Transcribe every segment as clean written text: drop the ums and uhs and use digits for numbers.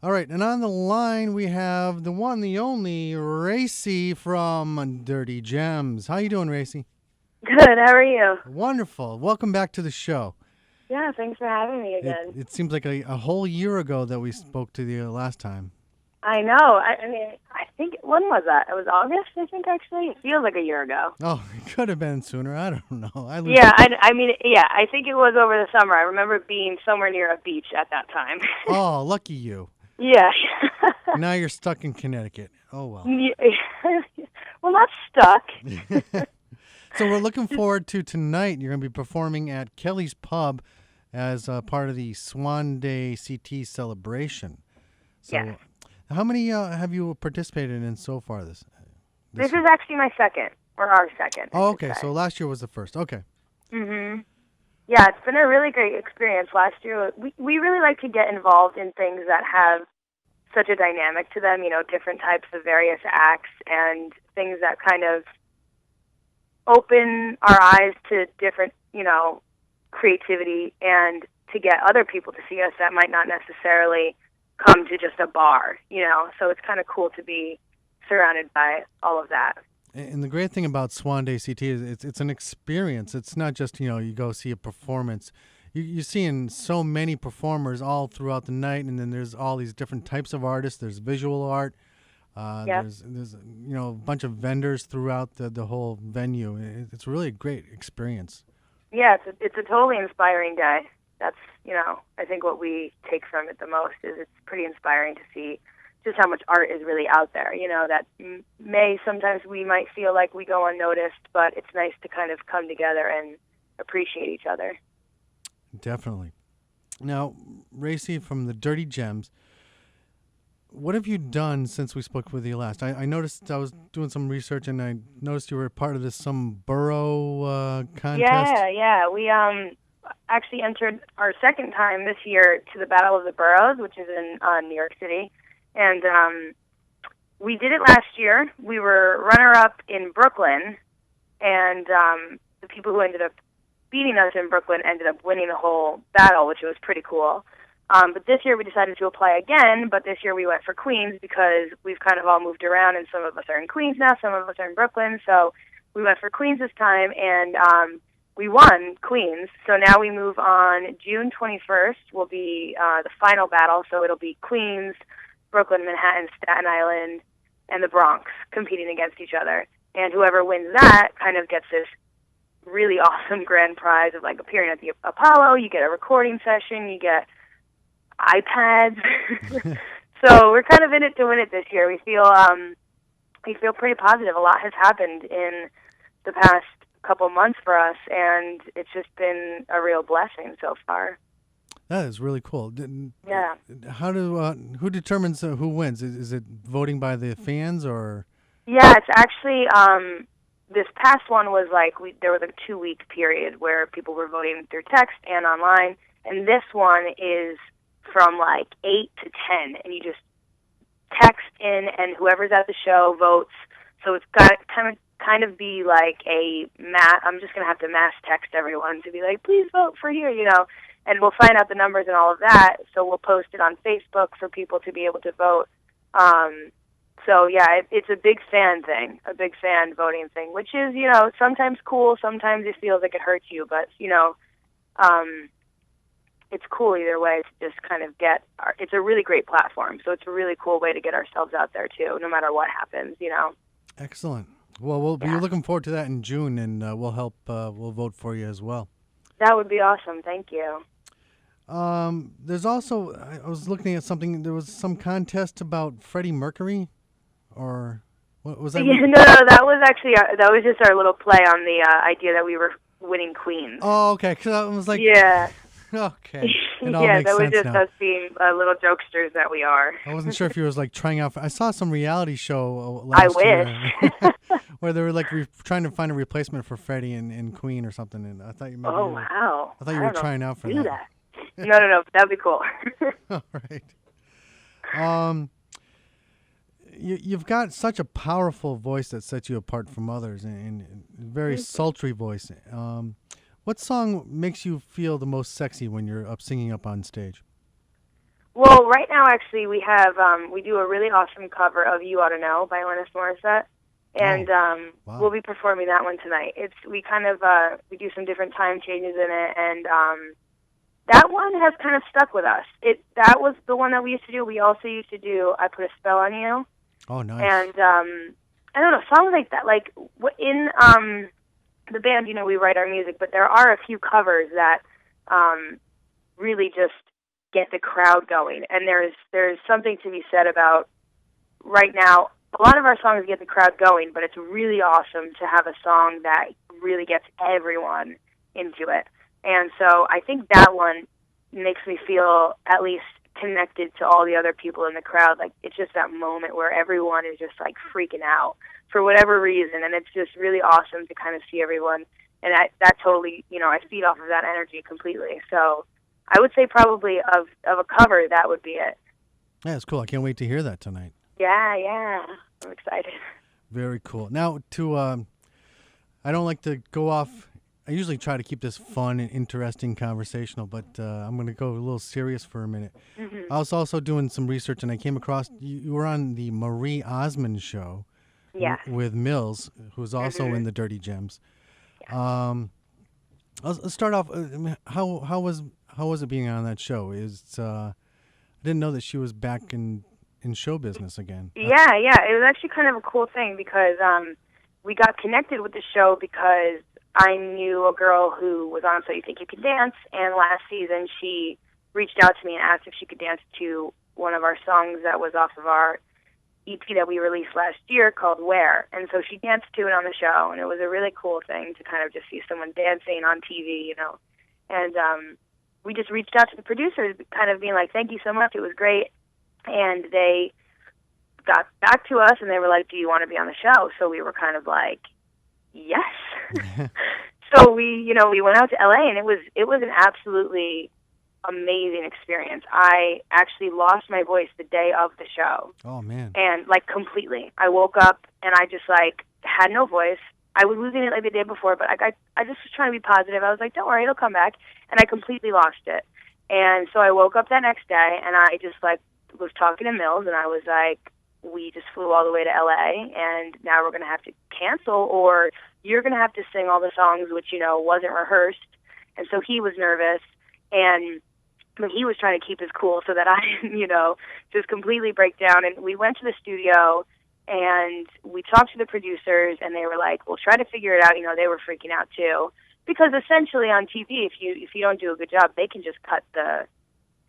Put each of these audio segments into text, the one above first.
All right, and on the line we have the one, the only, Raycee from Dirty Gems. How you doing, Raycee? Good. How are you? Wonderful. Welcome back to the show. Yeah, thanks for having me again. It seems like a whole year ago that we spoke to you last time. I know. I mean, I think, when was that? It was August, I think, actually. It feels like a year ago. Oh, it could have been sooner. I don't know. I think it was over the summer. I remember being somewhere near a beach at that time. Oh, lucky you. Yeah. Now you're stuck in Connecticut. Oh, well. Well, not stuck. So we're looking forward to tonight. You're going to be performing at Kelly's Pub as part of the Swan Day CT celebration. So yes. How many have you participated in so far this is actually my second, or our second. Oh, okay. So last year was the first. Okay. Mm-hmm. Yeah, it's been a really great experience. Last year, we really like to get involved in things that have such a dynamic to them, different types of various acts and things that kind of open our eyes to different, creativity, and to get other people to see us that might not necessarily come to just a bar, So it's kind of cool to be surrounded by all of that. And the great thing about Swan Day CT is it's an experience. It's not just, you go see a performance. You're seeing so many performers all throughout the night, and then there's all these different types of artists. There's visual art. Yep. There's a bunch of vendors throughout the whole venue. It's really a great experience. Yeah, it's a totally inspiring day. That's, I think what we take from it the most is it's pretty inspiring to see just how much art is really out there, that sometimes we might feel like we go unnoticed, but it's nice to kind of come together and appreciate each other. Definitely. Now, Raycee from the Dirty Gems, what have you done since we spoke with you last? I noticed, I was doing some research, and I noticed you were part of some borough contest. Yeah. We actually entered our second time this year to the Battle of the Boroughs, which is in New York City. And we did it last year. We were runner-up in Brooklyn, and the people who ended up beating us in Brooklyn ended up winning the whole battle, which was pretty cool. But this year we decided to apply again, but this year we went for Queens because we've kind of all moved around, and some of us are in Queens now, some of us are in Brooklyn. So we went for Queens this time, and we won Queens. So now we move on. June 21st will be the final battle, so it'll be Queens, Brooklyn, Manhattan, Staten Island, and the Bronx competing against each other. And whoever wins that kind of gets this really awesome grand prize of appearing at the Apollo. You get a recording session, you get iPads. So we're kind of in it to win it this year. We feel pretty positive. A lot has happened in the past couple months for us, and it's just been a real blessing so far. That is really cool. Yeah. Who determines who wins? Is it voting by the fans or? Yeah, it's actually this past one was there was a 2-week period where people were voting through text and online, and this one is from 8 to 10, and you just text in, and whoever's at the show votes. So it's got to kind of be I'm just going to have to mass text everyone to be please vote for here, and we'll find out the numbers and all of that. So we'll post it on Facebook for people to be able to vote. So yeah, it's a big fan thing, a big fan voting thing, which is, sometimes cool, sometimes it feels like it hurts you, but, it's cool either way to just kind of it's a really great platform. So it's a really cool way to get ourselves out there too, no matter what happens, Excellent. Well, we'll be looking forward to that in June, and we'll vote for you as well. That would be awesome. Thank you. There's also, I was looking at something, there was some contest about Freddie Mercury, or what was that? Yeah, no, that was actually, that was just our little play on the idea that we were winning Queens. Oh, okay, because I was yeah. Okay. Yeah, that was just us being little jokesters that we are. I wasn't sure if you was trying out. I saw some reality show last year. Where they were trying to find a replacement for Freddie and Queen or something, and I thought you maybe. Oh wow! I thought you were trying out for that. No, that'd be cool. All right. You've got such a powerful voice that sets you apart from others, and very sultry voice. What song makes you feel the most sexy when you're singing up on stage? Well, right now, actually, we have we do a really awesome cover of "You Ought to Know" by Alanis Morissette, and wow. we'll be performing that one tonight. We kind of we do some different time changes in it, and that one has kind of stuck with us. That was the one that we used to do. We also used to do "I Put a Spell on You." Oh, nice. And I don't know, songs like that. Like in the band, we write our music, but there are a few covers that really just get the crowd going. And there's something to be said about right now. A lot of our songs get the crowd going, but it's really awesome to have a song that really gets everyone into it. And so I think that one makes me feel at least connected to all the other people in the crowd. Like, it's just that moment where everyone is just like freaking out for whatever reason, and it's just really awesome to kind of see everyone. And that totally, I feed off of that energy completely. So I would say probably of a cover, that would be it. Yeah, it's cool. I can't wait to hear that tonight. Yeah, I'm excited. Very cool. Now, I don't like to go off. I usually try to keep this fun and interesting conversational, but I'm going to go a little serious for a minute. Mm-hmm. I was also doing some research, and I came across you were on the Marie Osmond show. Yeah. With Mills, who's also in the Dirty Gems. Yeah. Let's start off. How was it being on that show? I didn't know that she was back in show business again. Yeah. It was actually kind of a cool thing because we got connected with the show because I knew a girl who was on So You Think You Can Dance, and last season she reached out to me and asked if she could dance to one of our songs that was off of our EP that we released last year called Where. And so she danced to it on the show, and it was a really cool thing to kind of just see someone dancing on TV, And we just reached out to the producers, kind of being like, thank you so much, it was great. And they got back to us, and they were like, do you want to be on the show? So we were kind of like, yes. So we went out to LA, and it was an absolutely amazing experience. I actually lost my voice the day of the show. Oh, man. And, completely. I woke up, and I just, had no voice. I was losing it, the day before, but I just was trying to be positive. I was like, don't worry, it'll come back. And I completely lost it. And so I woke up that next day, and I just, was talking to Mills, and I was like, we just flew all the way to LA, and now we're going to have to cancel, or you're going to have to sing all the songs, which, wasn't rehearsed. And so he was nervous, and he was trying to keep his cool so that I didn't, just completely break down. And we went to the studio, and we talked to the producers, and they were like, we'll try to figure it out. They were freaking out too, because essentially on TV, if you don't do a good job, they can just cut the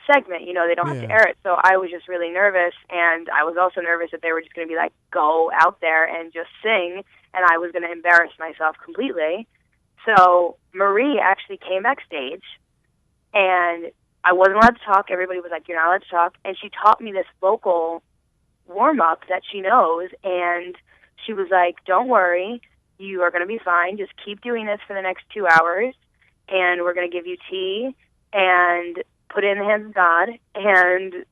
segment, they don't have to air it. So I was just really nervous, and I was also nervous that they were just going to be like, go out there and just sing, and I was going to embarrass myself completely. So Marie actually came backstage, and I wasn't allowed to talk. Everybody was like, you're not allowed to talk. And she taught me this vocal warm-up that she knows, and she was like, don't worry, you are going to be fine. Just keep doing this for the next 2 hours, and we're going to give you tea and put it in the hands of God, and,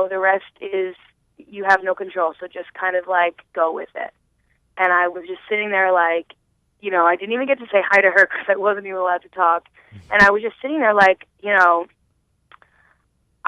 the rest is you have no control, so just kind of, go with it. And I was just sitting there I didn't even get to say hi to her because I wasn't even allowed to talk. And I was just sitting there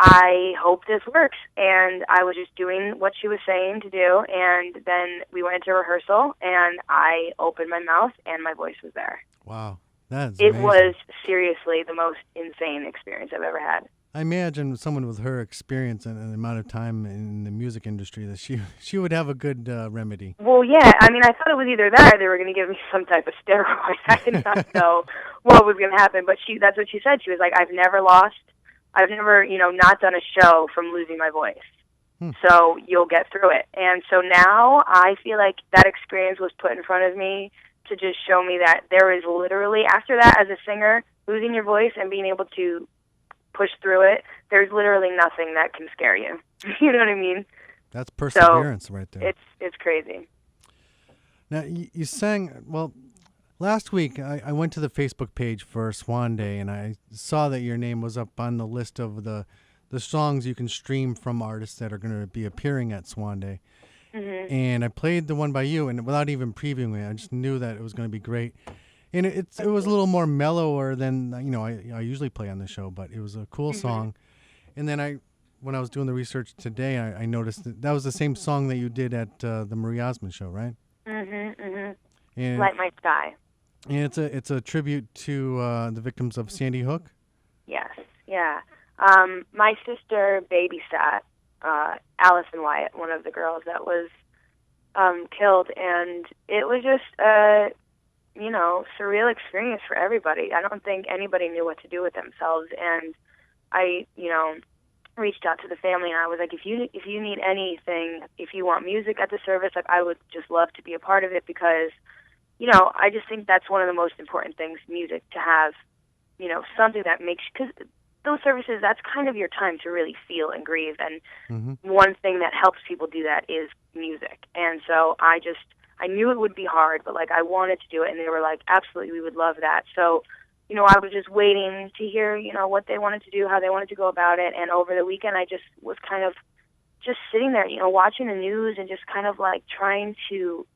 I hope this works. And I was just doing what she was saying to do, and then we went into rehearsal, and I opened my mouth, and my voice was there. Wow. That's It amazing. was seriously the most insane experience I've ever had. I imagine someone with her experience and the amount of time in the music industry that she would have a good remedy. Well, yeah. I mean, I thought it was either that or they were going to give me some type of steroid. I did not know what was going to happen, but that's what she said. She was like, I've never, not done a show from losing my voice. So you'll get through it. And so now I feel like that experience was put in front of me to just show me that there is literally, after that, as a singer, losing your voice and being able to push through it, there's literally nothing that can scare you. You know what I mean? That's perseverance right there. It's crazy. Now, you sang, last week I went to the Facebook page for Swan Day, and I saw that your name was up on the list of the songs you can stream from artists that are going to be appearing at Swan Day. Mm-hmm. And I played the one by you, and without even previewing it, I just knew that it was going to be great. And it was a little more mellower than I usually play on the show, but it was a cool song. And then I when I was doing the research today, I noticed that was the same song that you did at the Marie Osmond show, right? And, Light My Sky. and it's a tribute to the victims of Sandy Hook. Yes, yeah. My sister babysat Allison Wyatt, one of the girls that was killed, and it was just a surreal experience for everybody. I don't think anybody knew what to do with themselves, and I reached out to the family, and I was like, if you need anything, if you want music at the service, like I would just love to be a part of it, because I just think that's one of the most important things, music, to have something that makes, because those services, that's kind of your time to really feel and grieve, and one thing that helps people do that is music. And so I knew it would be hard, but like I wanted to do it, and they were like, absolutely, we would love that. So I was just waiting to hear what they wanted to do, how they wanted to go about it. And over the weekend I just was kind of just sitting there watching the news and just kind of like trying to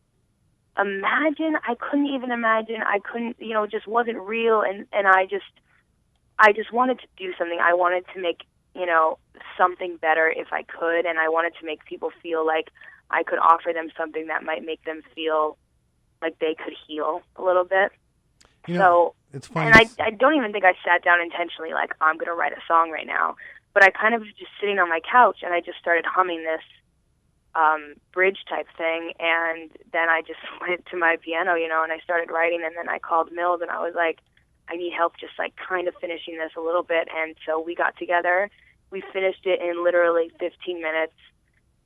imagine. I couldn't even imagine. I couldn't, it just wasn't real. And I just wanted to do something. I wanted to make, something better if I could. And I wanted to make people feel like I could offer them something that might make them feel like they could heal a little bit. So, it's funny. And I don't even think I sat down intentionally like, I'm going to write a song right now. But I kind of was just sitting on my couch, and I just started humming this bridge type thing, and then I just went to my piano, and I started writing, and then I called Mills, and I was like, I need help just like kind of finishing this a little bit. And so we got together. We finished it in literally 15 minutes,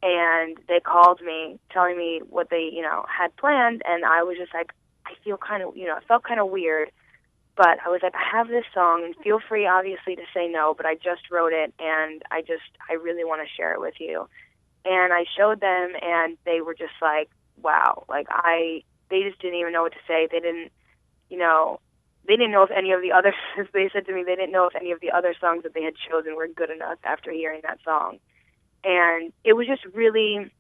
and they called me telling me what they, had planned, and I was just like, I feel kind of, it felt kind of weird, but I was like, I have this song, and feel free, obviously, to say no, but I just wrote it, and I really want to share it with you. And I showed them, and they were just like, wow, like they just didn't even know what to say. They didn't, they didn't know if any of the other, they said to me, they didn't know if any of the other songs that they had chosen were good enough after hearing that song. And it was just really,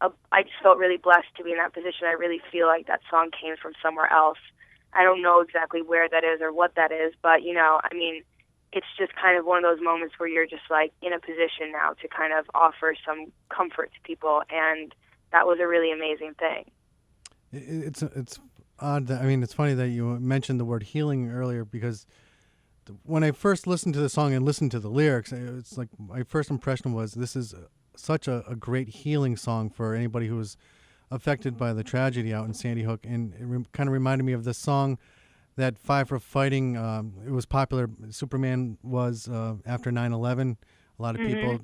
I just felt really blessed to be in that position. I really feel like that song came from somewhere else. I don't know exactly where that is or what that is, but, it's just kind of one of those moments where you're just like in a position now to kind of offer some comfort to people, and that was a really amazing thing. It's odd that, it's funny that you mentioned the word healing earlier, because when I first listened to the song and listened to the lyrics, it's like my first impression was this is such a great healing song for anybody who was affected by the tragedy out in Sandy Hook. And it kind of reminded me of the song that Five for Fighting, it was popular. Superman was after 9/11. A lot of people,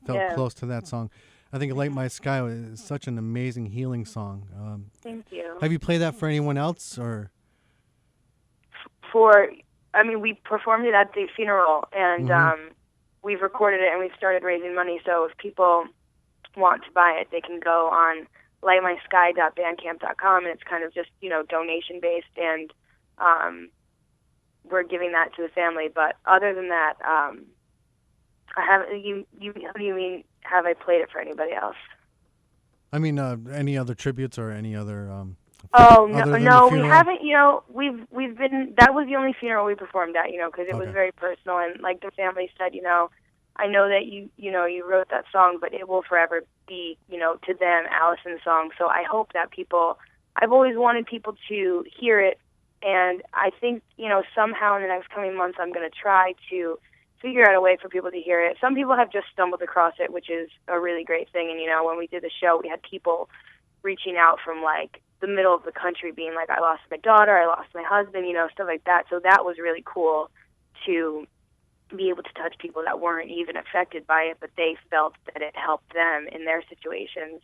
felt close to that song. I think "Light My Sky" is such an amazing healing song. Thank you. Have you played that for anyone else, or? We performed it at the funeral, and we've recorded it, and we've started raising money. So if people want to buy it, they can go on lightmysky.bandcamp.com, and it's kind of just donation based, and we're giving that to the family. But other than that, I haven't. What do you mean? Have I played it for anybody else? Any other tributes or any other? No, we haven't. We've been. That was the only funeral we performed at. Because it was very personal, and like the family said, I know that you wrote that song, but it will forever be, to them, Allison's song. So I hope that I've always wanted people to hear it, and I think, somehow in the next coming months I'm going to try to figure out a way for people to hear it. Some people have just stumbled across it, which is a really great thing. And, when we did the show, we had people reaching out from, like, the middle of the country being like, I lost my daughter, I lost my husband, stuff like that. So that was really cool to be able to touch people that weren't even affected by it, but they felt that it helped them in their situations.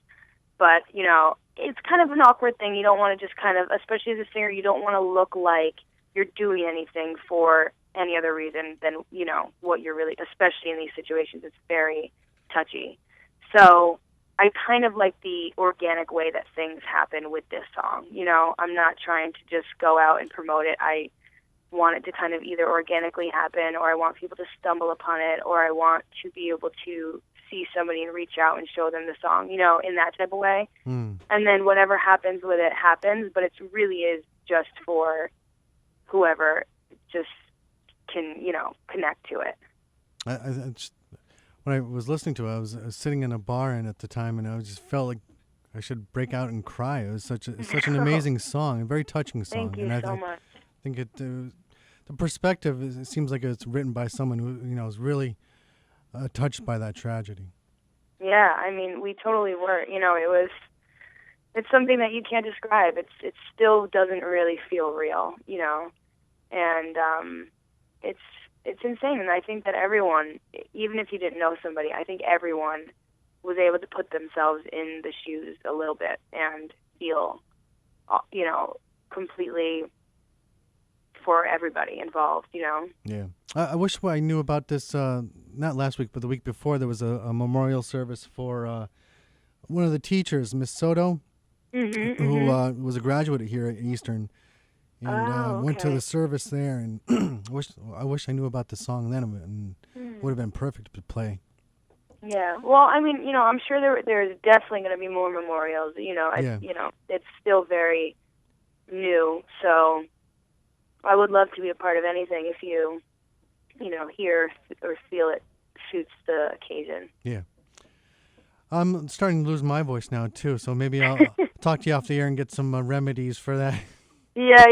But, it's kind of an awkward thing. You don't want to just kind of, especially as a singer, you don't want to look like you're doing anything for any other reason than, what you're really, especially in these situations. It's very touchy. So I kind of like the organic way that things happen with this song. I'm not trying to just go out and promote it. I want it to kind of either organically happen, or I want people to stumble upon it, or I want to be able to see somebody and reach out and show them the song, in that type of way. And then whatever happens with it happens, but it really is just for whoever just can, connect to it. when I was listening to it, I was sitting in a bar and at the time, and I just felt like I should break out and cry. It was such an amazing song, a very touching song. Thank you and so much. I think the perspective it seems like it's written by someone who is really touched by that tragedy. Yeah, I mean, we totally were. It's something that you can't describe. It still doesn't really feel real, and it's insane. And I think that everyone, even if you didn't know somebody, I think everyone was able to put themselves in the shoes a little bit and feel, completely for everybody involved, Yeah. I wish I knew about this, not last week, but the week before. There was a memorial service for one of the teachers, Miss Soto, who was a graduate here at Eastern, and went to the service there. And I wish I knew about the song then, and it would have been perfect to play. Yeah. Well, I mean, I'm sure there's definitely going to be more memorials. It's still very new, so I would love to be a part of anything if you hear or feel it suits the occasion. Yeah. I'm starting to lose my voice now, too, so maybe I'll talk to you off the air and get some remedies for that. Yeah.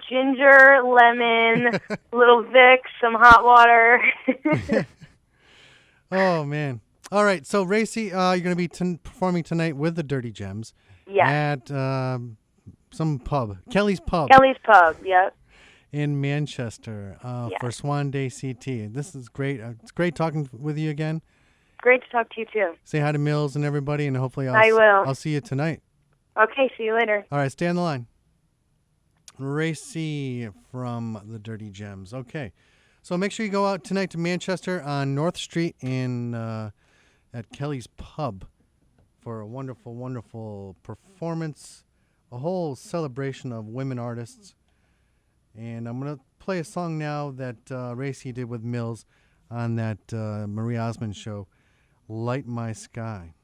Ginger, lemon, little Vicks, some hot water. Oh, man. All right, so Raycee, you're going to be performing tonight with the Dirty Gems at some pub, Kelly's Pub. Kelly's Pub, yep. In Manchester for Swan Day CT. This is great. It's great talking with you again. Great to talk to you, too. Say hi to Mills and everybody, and hopefully I'll see you tonight. Okay, see you later. All right, stay on the line. Raycee from the Dirty Gems. Okay, so make sure you go out tonight to Manchester on North Street at Kelly's Pub for a wonderful, wonderful performance, a whole celebration of women artists. And I'm going to play a song now that Raycee did with Mills on that Marie Osmond show, Light My Sky.